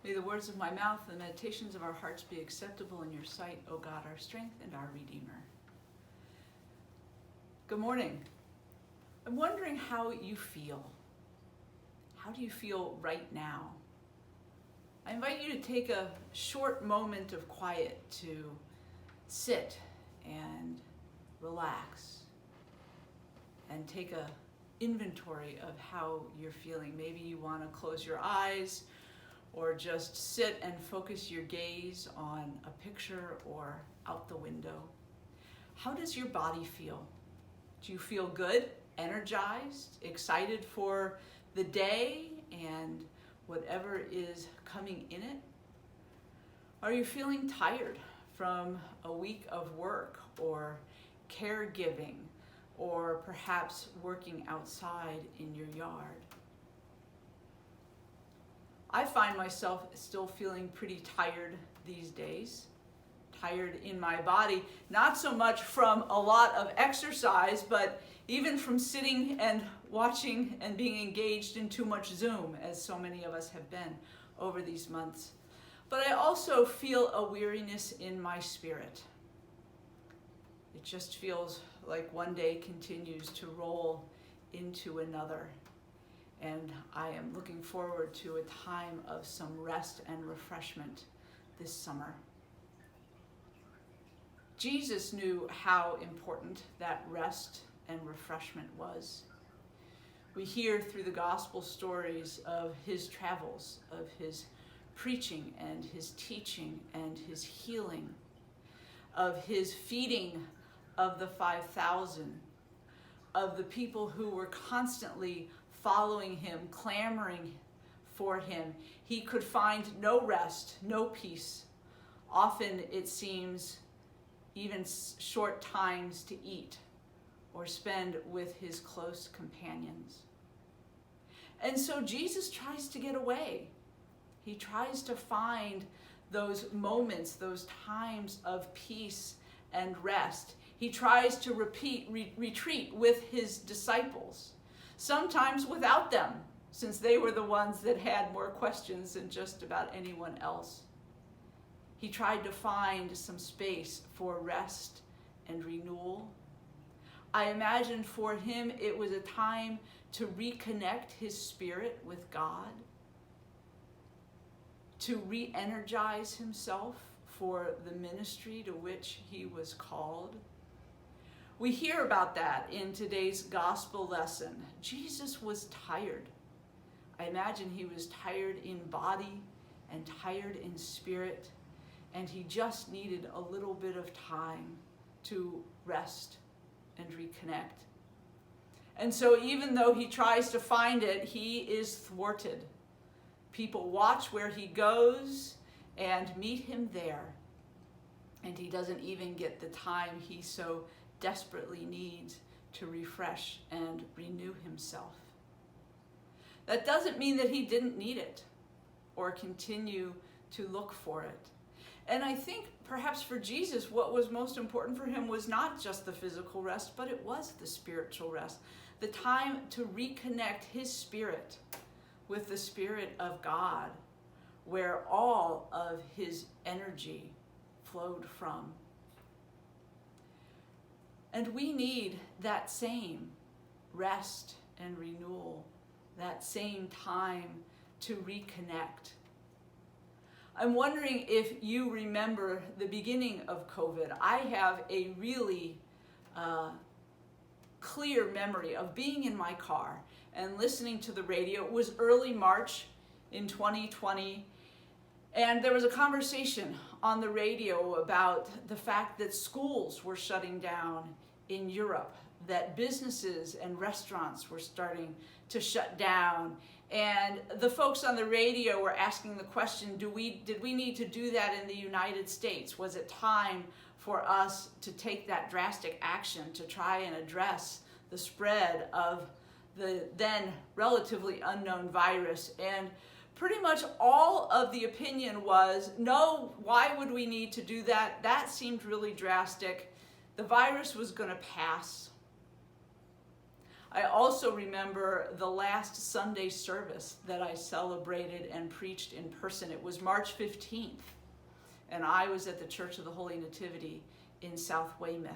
May the words of my mouth and the meditations of our hearts be acceptable in your sight, O God, our strength and our Redeemer. Good morning. I'm wondering how you feel. How do you feel right now? I invite you to take a short moment of quiet to sit and relax and take an inventory of how you're feeling. Maybe you want to close your eyes or just sit and focus your gaze on a picture or out the window. How does your body feel? Do you feel good, energized, excited for the day and whatever is coming in it? Are you feeling tired from a week of work or caregiving or perhaps working outside in your yard? I find myself still feeling pretty tired these days. Tired in my body, not so much from a lot of exercise, but even from sitting and watching and being engaged in too much Zoom, as so many of us have been over these months. But I also feel a weariness in my spirit. It just feels like one day continues to roll into another. And I am looking forward to a time of some rest and refreshment this summer. Jesus knew how important that rest and refreshment was. We hear through the gospel stories of his travels, of his preaching and his teaching and his healing, of his feeding of the 5,000, of the people who were constantly following him, clamoring for him. He could find no rest, no peace. Often it seems even short times to eat or spend with his close companions. And so Jesus tries to get away. He tries to find those moments, those times of peace and rest. He tries to retreat with his disciples, sometimes without them, since they were the ones that had more questions than just about anyone else. He tried to find some space for rest and renewal. I imagine for him it was a time to reconnect his spirit with God, to re-energize himself for the ministry to which he was called. We hear about that in today's gospel lesson. Jesus was tired. I imagine he was tired in body and tired in spirit, and he just needed a little bit of time to rest and reconnect. And so even though he tries to find it, he is thwarted. People watch where he goes and meet him there, and he doesn't even get the time he so desperately needs to refresh and renew himself. That doesn't mean that he didn't need it or continue to look for it. And I think perhaps for Jesus, what was most important for him was not just the physical rest, but it was the spiritual rest. The time to reconnect his spirit with the Spirit of God, where all of his energy flowed from. And we need that same rest and renewal, that same time to reconnect. I'm wondering if you remember the beginning of COVID. I have a really clear memory of being in my car and listening to the radio. It was early March in 2020, and there was a conversation on the radio about the fact that schools were shutting down in Europe, that businesses and restaurants were starting to shut down. And the folks on the radio were asking the question, did we need to do that in the United States? Was it time for us to take that drastic action to try and address the spread of the then relatively unknown virus? And pretty much all of the opinion was, no, why would we need to do that? That seemed really drastic. The virus was going to pass. I also remember the last Sunday service that I celebrated and preached in person. It was March 15th, and I was at the Church of the Holy Nativity in South Weymouth.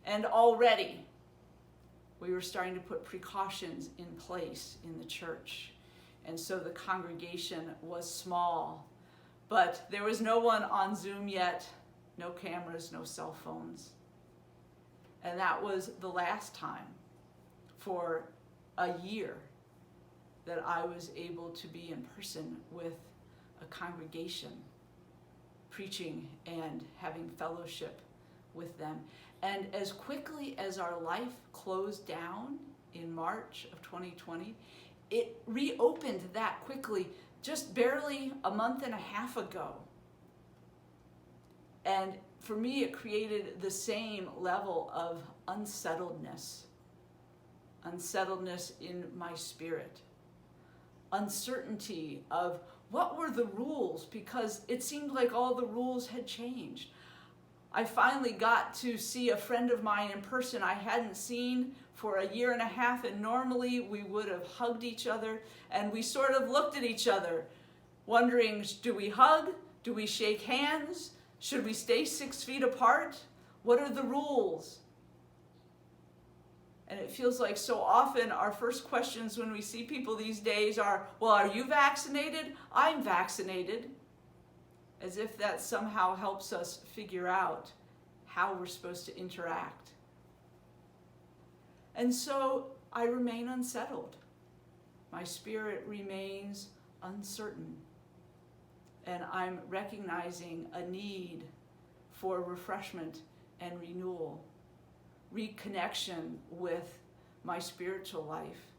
And already, we were starting to put precautions in place in the church. And so the congregation was small, but there was no one on Zoom yet, no cameras, no cell phones. And that was the last time for a year that I was able to be in person with a congregation, preaching and having fellowship with them. And as quickly as our life closed down in March of 2020, it reopened that quickly, just barely a month and a half ago. And for me, it created the same level of unsettledness in my spirit, uncertainty of what were the rules, because it seemed like all the rules had changed. I finally got to see a friend of mine in person I hadn't seen for a year and a half, and normally we would have hugged each other, and we sort of looked at each other wondering, do we hug? Do we shake hands? Should we stay 6 feet apart? What are the rules? And it feels like so often our first questions when we see people these days are, well, are you vaccinated? I'm vaccinated. As if that somehow helps us figure out how we're supposed to interact. And so I remain unsettled. My spirit remains uncertain. And I'm recognizing a need for refreshment and renewal, reconnection with my spiritual life,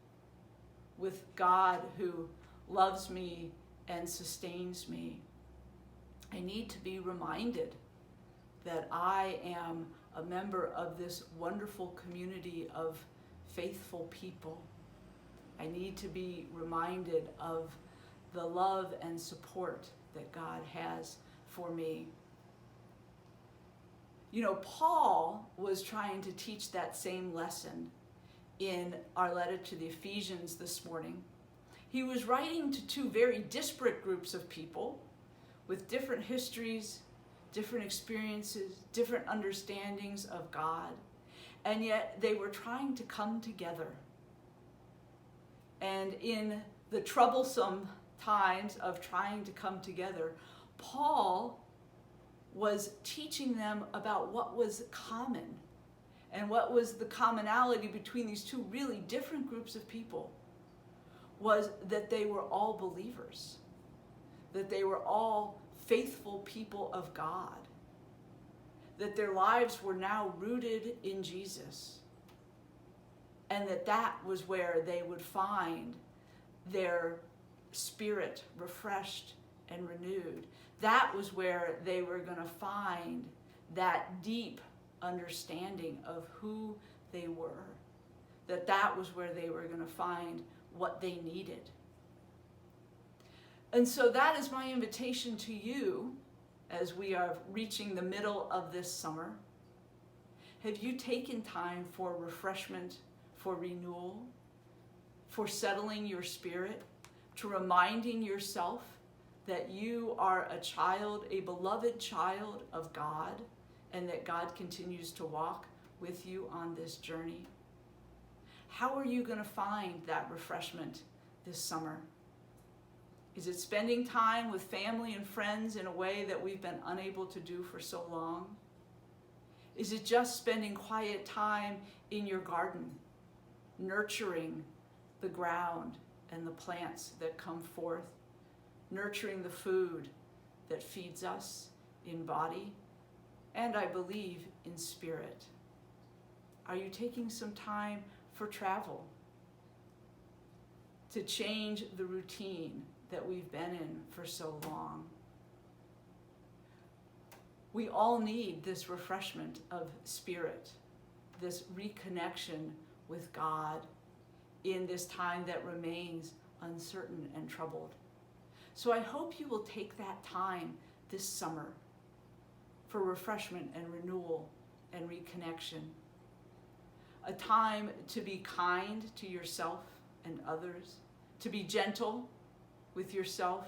with God who loves me and sustains me. I need to be reminded that I am a member of this wonderful community of faithful people. I need to be reminded of the love and support that God has for me. You know, Paul was trying to teach that same lesson in our letter to the Ephesians this morning. He was writing to two very disparate groups of people with different histories, different experiences, different understandings of God, and yet they were trying to come together. And in the troublesome times of trying to come together, Paul was teaching them about what was common and what was the commonality between these two really different groups of people, was that they were all believers, that they were all faithful people of God, that their lives were now rooted in Jesus, and that was where they would find their spirit refreshed and renewed. That was where they were going to find that deep understanding of who they were, that was where they were going to find what they needed. And so that is my invitation to you as we are reaching the middle of this summer. Have you taken time for refreshment, for renewal, for settling your spirit, to reminding yourself that you are a child, a beloved child of God, and that God continues to walk with you on this journey? How are you going to find that refreshment this summer? Is it spending time with family and friends in a way that we've been unable to do for so long? Is it just spending quiet time in your garden, nurturing the ground and the plants that come forth, nurturing the food that feeds us in body, and I believe in spirit? Are you taking some time for travel, to change the routine that we've been in for so long? We all need this refreshment of spirit, this reconnection with God in this time that remains uncertain and troubled. So I hope you will take that time this summer for refreshment and renewal and reconnection. a time to be kind to yourself and others, to be gentle with yourself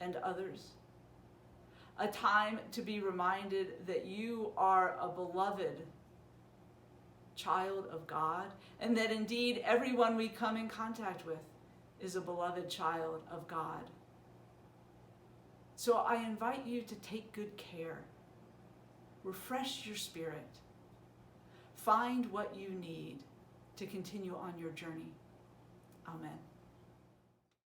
and others, a time to be reminded that you are a beloved child of God, and that indeed everyone we come in contact with is a beloved child of God. So I invite you to take good care. Refresh your spirit. Find what you need to continue on your journey. Amen.